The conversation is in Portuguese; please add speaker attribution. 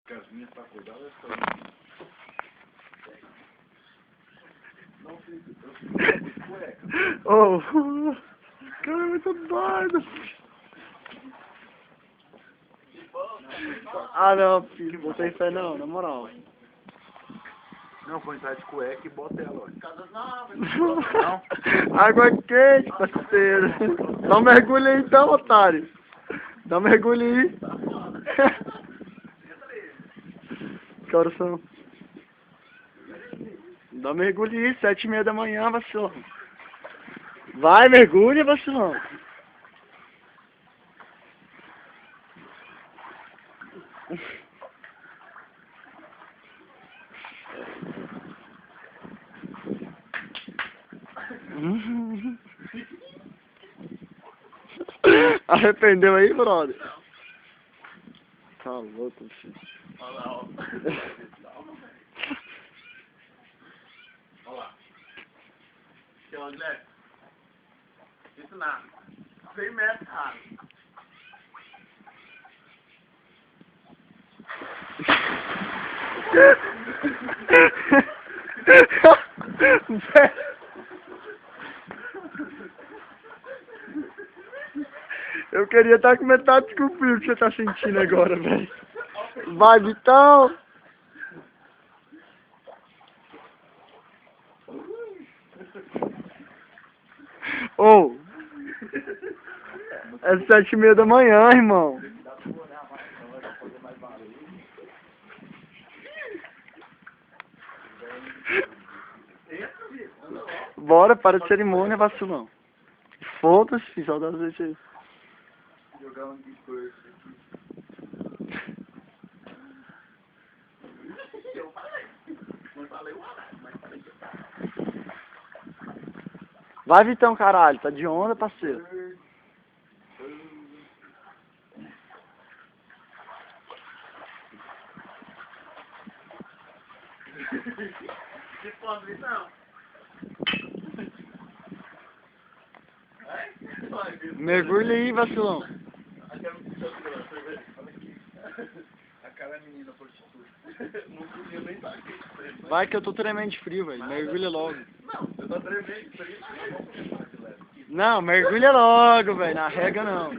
Speaker 1: Casinha pra cuidar dessa. Não fica, eu fico de cueca.
Speaker 2: Oh, cara, é muito doido. Ah, não, filho, botei fé não, na moral.
Speaker 1: Não, vou entrar de cueca e bota ela, olha.
Speaker 2: Não? Água quente, parceiro. Dá um mergulho aí então, otário. Dá um mergulho aí. Que horas são? Dá um mergulho aí, 7h30 da manhã, vacilão. Vai, mergulha, vacilão. Arrependeu aí, brother? Tá louco, filho.
Speaker 1: Olha lá, ó. Olha lá. Aqui, ó, Guilherme. Isso nada. 100 metros, cara.
Speaker 2: Eu queria estar com metade do frio que você tá sentindo agora, velho. Vai, Vitão! Ô! É 7h30 da manhã, irmão. Bora, para de cerimônia, vacilão. Foda-se, fiz saudades desse aí.
Speaker 1: Jogar um discurso aqui. Eu falei. Não falei o horário, mas falei que eu tava.
Speaker 2: Vai, Vitão, caralho. Tá de onda, parceiro.
Speaker 1: Que foda, Vitão.
Speaker 2: Mergulha aí, vacilão.
Speaker 1: Aquela menina prostituta. Não podia nem estar aqui.
Speaker 2: Vai que eu tô tremendo de frio, velho. Mergulha logo.
Speaker 1: Não, eu tô tremendo de frio.
Speaker 2: Não, mergulha logo, velho. Na rega não.